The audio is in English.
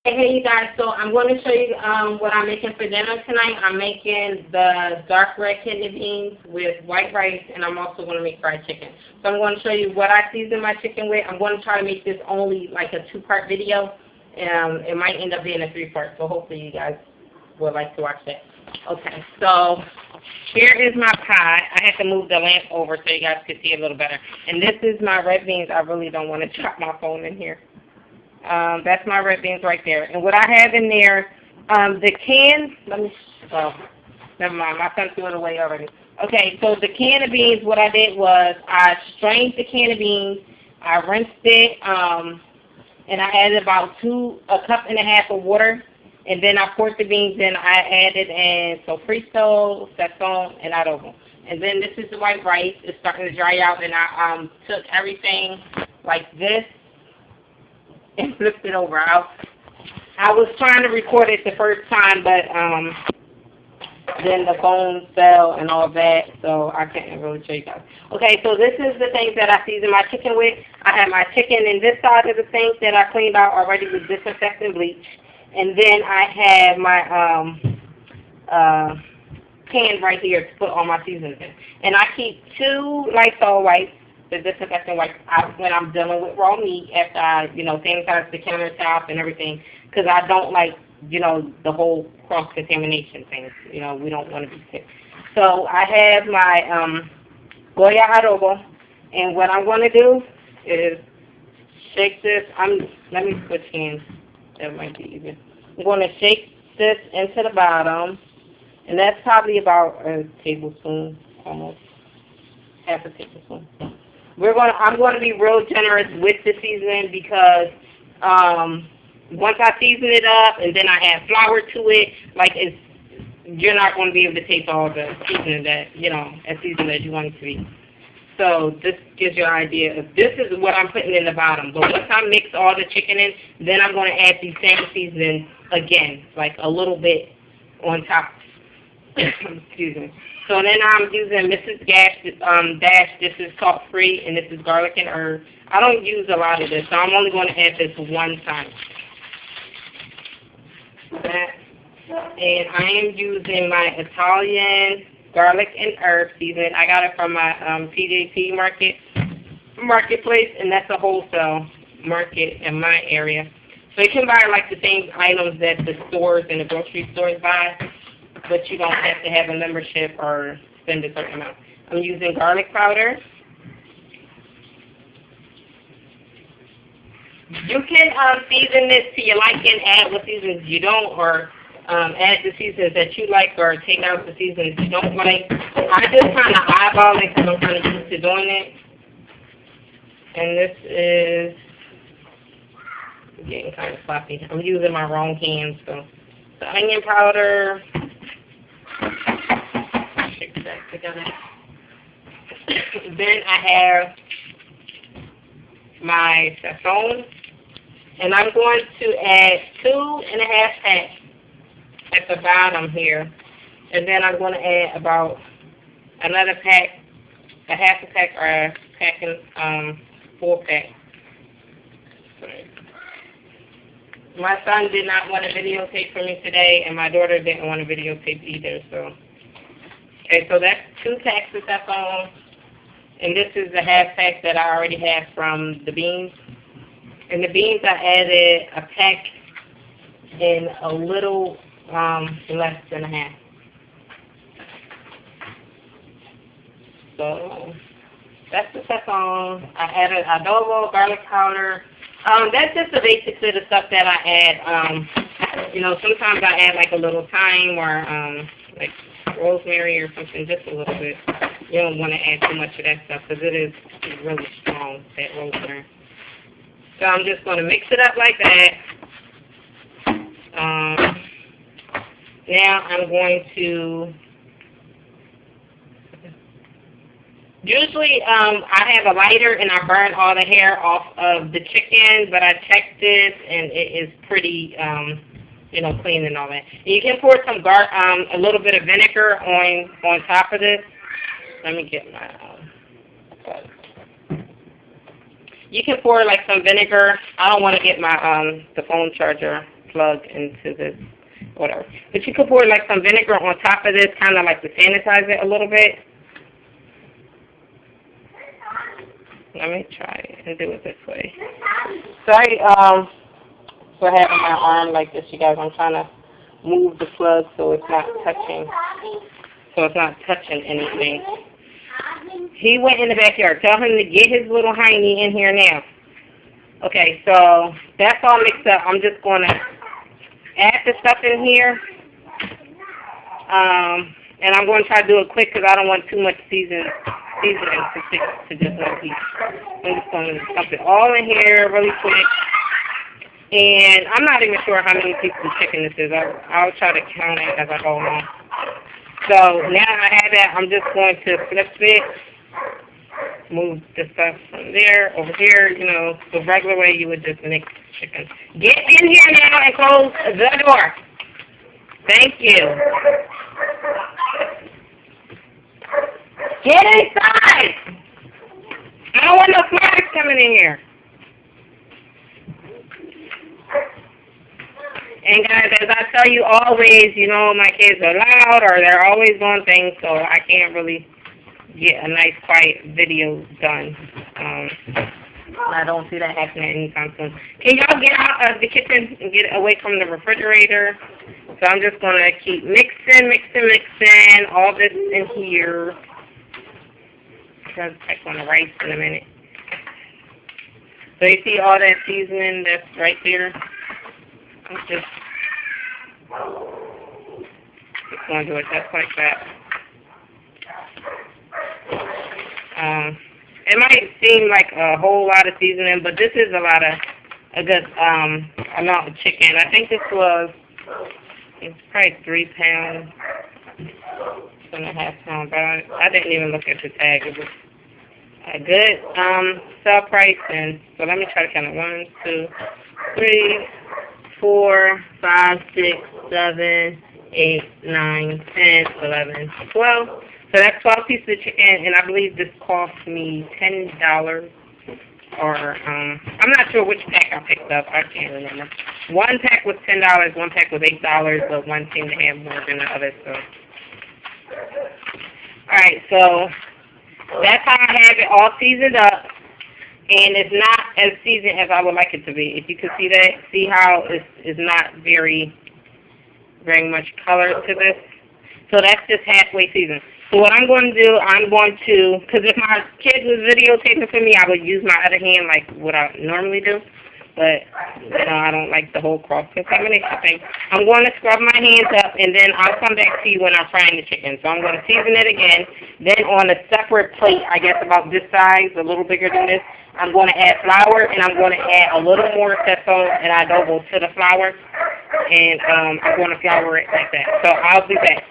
Hey you guys, so I'm going to show you what I'm making for dinner tonight. I'm making the dark red kidney beans with white rice, and I'm also going to make fried chicken. So I'm going to show you what I season my chicken with. I'm going to try to make this only like a 2-part video. It might end up being a 3-part, so hopefully you guys would like to watch that. Okay, so here is my pie. I had to move the lamp over so you guys could see a little better. And this is my red beans. I really don't want to drop my phone in here. That's my red beans right there. And what I have in there, the can, never mind, my son threw it away already. Okay, so the can of beans, what I did was I strained the can of beans, I rinsed it, and I added about a cup and a half of water, and then I poured the beans in. I added in sofrito, sazon, and adobo. And then this is the white rice. It's starting to dry out, and I took everything like this and flipped it over. I was trying to record it the first time, but then the phone fell and all that, so I can't really show you guys. Okay, so this is the things that I season my chicken with. I have my chicken in this side of the sink that I cleaned out already with disinfectant bleach. And then I have my pan right here to put all my seasonings in. And I keep 2 Lysol wipes, the disinfectant wipes, out when I'm dealing with raw meat after I, sanitize the countertop and everything, because I don't like, the whole cross-contamination thing. We don't want to be sick. So I have my Goya adobo, and what I'm going to do is shake this. Let me switch hands. That might be easier. I'm going to shake this into the bottom, and that's probably about a tablespoon, almost half a tablespoon. I'm going to be real generous with the seasoning because once I season it up and then I add flour to it, you're not going to be able to taste all the seasoning that, as seasoned as you want it to be. So this gives you an idea of this is what I'm putting in the bottom. But once I mix all the chicken in, then I'm going to add these same seasonings again, like a little bit on top. Excuse me. So then I'm using Mrs. Dash. This is salt-free, and this is garlic and herb. I don't use a lot of this, so I'm only going to add this one time. And I am using my Italian garlic and herb seasoning. I got it from my TJP marketplace, and that's a wholesale market in my area. So you can buy like the same items that the stores and the grocery stores buy, but you don't have to have a membership or spend a certain amount. I'm using garlic powder. You can season this to your liking, add what seasons you don't, or add the seasons that you like, or take out the seasons you don't like. I just kind of eyeball it because I'm kind of used to doing it. And this is getting kind of sloppy. I'm using my wrong hand, so the onion powder. Shake that together. Then I have my sazon, and I'm going to add 2.5 packs at the bottom here, and then I'm going to add about another pack, a half a pack, or a pack and 4 packs. My son did not want to videotape for me today, and my daughter didn't want to videotape either. So, okay, so that's 2 packs of sazon, and this is the half pack that I already have from the beans. And the beans I added a pack in a little less than a half. So that's the sazon. I added adobo, garlic powder. That's just the basics of the stuff that I add. Sometimes I add like a little thyme or like rosemary or something, just a little bit. You don't want to add too much of that stuff because it is really strong, that rosemary. So I'm just going to mix it up like that. Now I'm going to, usually I have a lighter and I burn all the hair off of the chicken, but I checked this and it is pretty, clean and all that. And you can pour some a little bit of vinegar on top of this. Let me get my, you can pour like some vinegar. I don't want to get my the phone charger plug into this, whatever. But you could pour like some vinegar on top of this, kind of like to sanitize it a little bit. Let me try it and do it this way. Sorry, for having my arm like this, you guys. I'm trying to move the plug so it's not touching. Anything. He went in the backyard. Tell him to get his little hiney in here now. Okay, so that's all mixed up. I'm just going to add the stuff in here. And I'm going to try to do it quick because I don't want too much seasoning to stick to just one piece. I'm just going to dump it all in here really quick. And I'm not even sure how many pieces of chicken this is. I'll try to count it as I go along. So now I have that, I'm just going to flip it, move the stuff from there over here, you know, the regular way you would just mix chicken. Get in here now and close the door. Thank you. Get inside. I don't want no flies coming in here. And guys, as I tell you always, you know, my kids are loud or they're always doing things, so I can't really get a nice quiet video done. I don't see that happening anytime soon. Can y'all get out of the kitchen and get away from the refrigerator? So I'm just going to keep mixing all this in here. I'll check on the rice in a minute. So you see all that seasoning that's right there? I'm just going to do it just like that. It might seem like a whole lot of seasoning, but this is a good amount of chicken. I think this was, it's probably 3 pounds, 2.5 pounds. I didn't even look at the tag. It was a good sell price. And so let me try to count it. 1, 2, 3, 4, 5, 6, 7, 8, 9, 10, 11, 12. So that's 12 pieces of chicken, and I believe this cost me $10. Or I'm not sure which pack I picked up. I can't remember. One pack was $10, one pack was $8, but one seemed to have more than the other. So, all right. So that's how I have it all seasoned up. And it's not as seasoned as I would like it to be. If you can see that, see how it's not very much color to this. So that's just halfway seasoned. So what I'm going to do, because if my kid was videotaping for me, I would use my other hand like what I normally do. But, you know, I don't like the whole cross-contamination thing. I'm going to scrub my hands up, and then I'll come back to you when I'm frying the chicken. So I'm going to season it again. Then on a separate plate, I guess about this size, a little bigger than this, I'm going to add flour, and I'm going to add a little more sesame and adobo to the flour. And I'm going to flour it like that. So I'll be back.